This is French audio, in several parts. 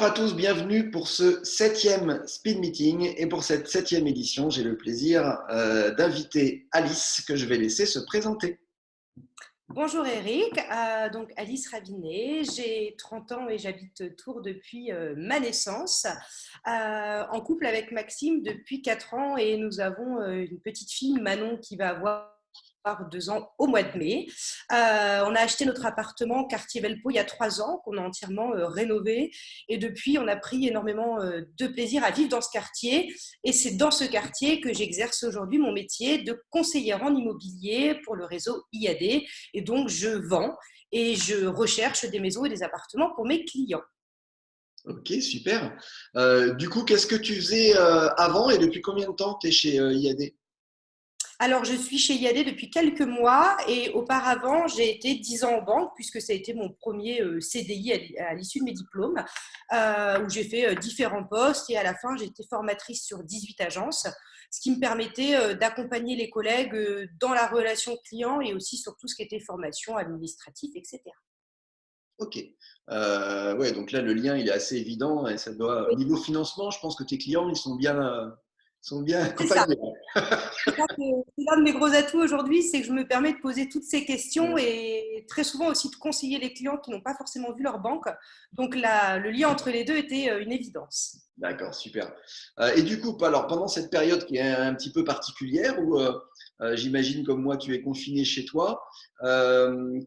Bonjour à tous, bienvenue pour ce 7e Speed Meeting. Et pour cette 7e édition, j'ai le plaisir d'inviter Alice, que je vais laisser se présenter. Bonjour Eric, donc Alice Rabinet, j'ai 30 ans et j'habite Tours depuis ma naissance, en couple avec Maxime depuis 4 ans et nous avons une petite fille, Manon, qui va avoir 2 ans au mois de mai. On a acheté notre appartement quartier Velpeau il y a 3 ans, qu'on a entièrement rénové et depuis on a pris énormément de plaisir à vivre dans ce quartier et c'est dans ce quartier que j'exerce aujourd'hui mon métier de conseillère en immobilier pour le réseau IAD. Et donc, je vends et je recherche des maisons et des appartements pour mes clients. Ok, super. Du coup, qu'est-ce que tu faisais avant et depuis combien de temps tu es chez IAD? Alors, je suis chez IAD depuis quelques mois et auparavant, j'ai été 10 ans en banque puisque ça a été mon premier CDI à l'issue de mes diplômes où j'ai fait différents postes et à la fin, j'ai été formatrice sur 18 agences, ce qui me permettait d'accompagner les collègues dans la relation client et aussi sur tout ce qui était formation administrative, etc. Ok. Ouais, donc là, le lien, il est assez évident et ça doit. Niveau financement, je pense que tes clients, ils sont bien C'est ça. accompagnés. Je crois que c'est l'un de mes gros atouts aujourd'hui, c'est que je me permets de poser toutes ces questions Ouais. et très souvent aussi de conseiller les clients qui n'ont pas forcément vu leur banque. Donc le lien entre les deux était une évidence. D'accord, super. Et du coup, alors pendant cette période qui est un petit peu particulière, où j'imagine comme moi tu es confiné chez toi,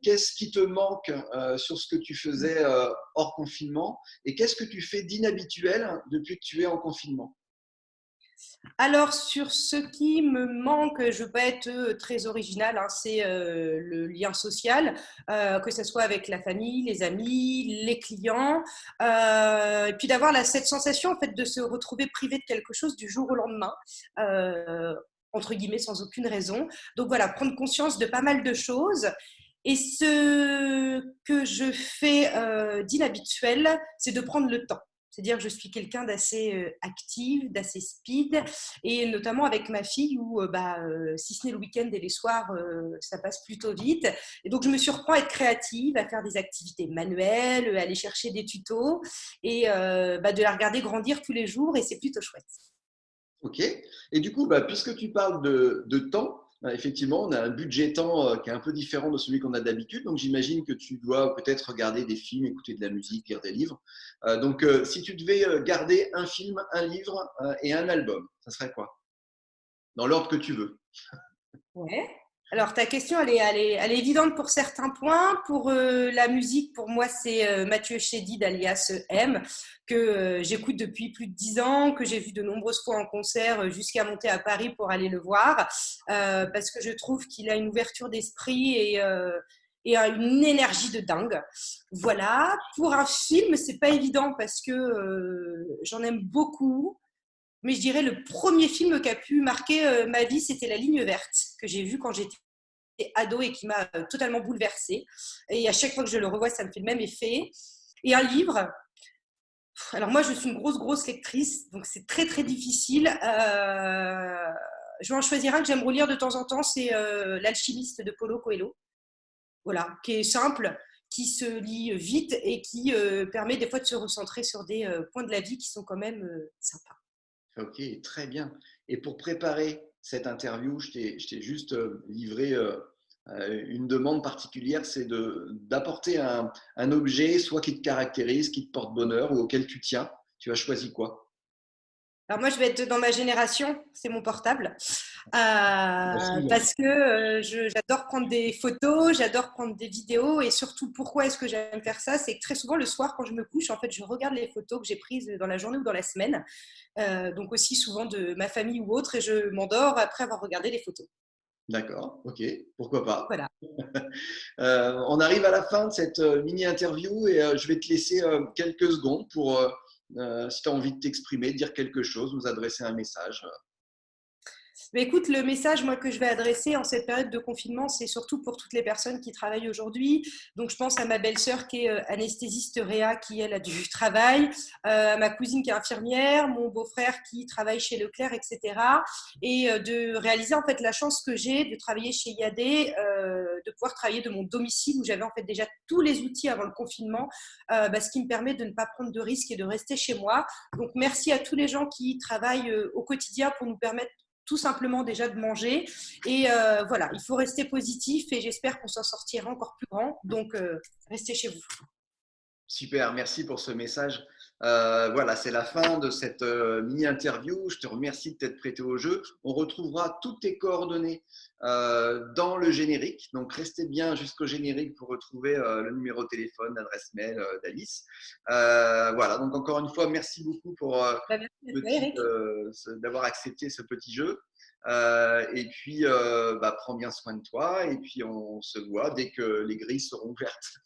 qu'est-ce qui te manque sur ce que tu faisais hors confinement et qu'est-ce que tu fais d'inhabituel depuis que tu es en confinement? Alors sur ce qui me manque, je ne veux pas être très originale, hein, c'est le lien social, que ce soit avec la famille, les amis, les clients, et puis d'avoir cette sensation en fait de se retrouver privé de quelque chose du jour au lendemain. Euh, entre guillemets, sans aucune raison. Donc voilà, prendre conscience de pas mal de choses. Et ce que je fais d'inhabituel, c'est de prendre le temps. C'est-à-dire que je suis quelqu'un d'assez active, d'assez speed, et notamment avec ma fille où, si ce n'est le week-end et les soirs, ça passe plutôt vite. Et donc, je me surprends à être créative, à faire des activités manuelles, à aller chercher des tutos et de la regarder grandir tous les jours, et c'est plutôt chouette. Ok. Et du coup, puisque tu parles de temps, effectivement, on a un budget temps qui est un peu différent de celui qu'on a d'habitude. Donc, j'imagine que tu dois peut-être regarder des films, écouter de la musique, lire des livres. Donc, si tu devais garder un film, un livre et un album, ça serait quoi? Dans l'ordre que tu veux. Ouais. Alors, ta question, elle est évidente pour certains points. Pour la musique, pour moi, c'est Mathieu Chédid, alias M, que j'écoute depuis plus de 10 ans, que j'ai vu de nombreuses fois en concert, jusqu'à monter à Paris pour aller le voir, parce que je trouve qu'il a une ouverture d'esprit et une énergie de dingue. Voilà. Pour un film, c'est pas évident parce que j'en aime beaucoup. Mais je dirais le premier film qui a pu marquer ma vie, c'était La Ligne verte, que j'ai vu quand j'étais ado et qui m'a totalement bouleversée. Et à chaque fois que je le revois, ça me fait le même effet. Et un livre, alors moi je suis une grosse lectrice, donc c'est très très difficile. Je vais en choisir un que j'aime relire de temps en temps, c'est L'Alchimiste de Paulo Coelho, voilà, qui est simple, qui se lit vite et qui permet des fois de se recentrer sur des points de la vie qui sont quand même sympas. Ok, très bien. Et pour préparer cette interview, je t'ai juste livré une demande particulière, c'est d'apporter un objet, soit qui te caractérise, qui te porte bonheur ou auquel tu tiens. Tu as choisi quoi? Alors moi, je vais être dans ma génération, c'est mon portable, Merci. parce que j'adore prendre des photos, j'adore prendre des vidéos, et surtout, pourquoi est-ce que j'aime faire ça? C'est que très souvent, le soir, quand je me couche, en fait, je regarde les photos que j'ai prises dans la journée ou dans la semaine, donc aussi souvent de ma famille ou autre, et je m'endors après avoir regardé les photos. D'accord, ok, pourquoi pas. Voilà. On arrive à la fin de cette mini-interview et je vais te laisser quelques secondes pour, si tu as envie de t'exprimer, dire quelque chose, nous adresser un message. Mais écoute, le message moi, que je vais adresser en cette période de confinement, c'est surtout pour toutes les personnes qui travaillent aujourd'hui. Donc, je pense à ma belle-sœur qui est anesthésiste réa, qui, elle, a du travail, à ma cousine qui est infirmière, mon beau-frère qui travaille chez Leclerc, etc. Et de réaliser en fait la chance que j'ai de travailler chez IAD, de pouvoir travailler de mon domicile où j'avais en fait déjà tous les outils avant le confinement, ce qui me permet de ne pas prendre de risques et de rester chez moi. Donc, merci à tous les gens qui travaillent au quotidien pour nous permettre tout simplement déjà de manger. Et voilà, il faut rester positif et j'espère qu'on s'en sortira encore plus grand. Donc, restez chez vous. Super, merci pour ce message. Voilà, c'est la fin de cette mini-interview. Je te remercie de t'être prêté au jeu. On retrouvera toutes tes coordonnées dans le générique. Donc, restez bien jusqu'au générique pour retrouver le numéro de téléphone, l'adresse mail d'Alice. Voilà, donc encore une fois, merci beaucoup pour Merci à toi, Eric. d'avoir accepté ce petit jeu. Et puis, prends bien soin de toi. Et puis, on se voit dès que les grilles seront ouvertes.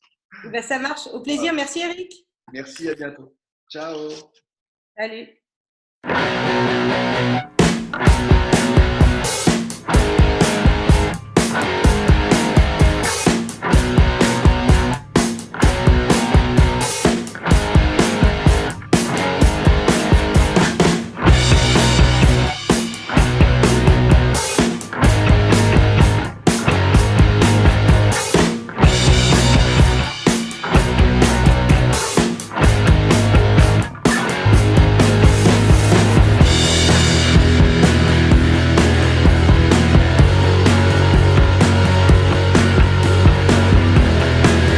Ça marche. Au plaisir. Merci, Eric. Merci, à bientôt. Ciao. Salut.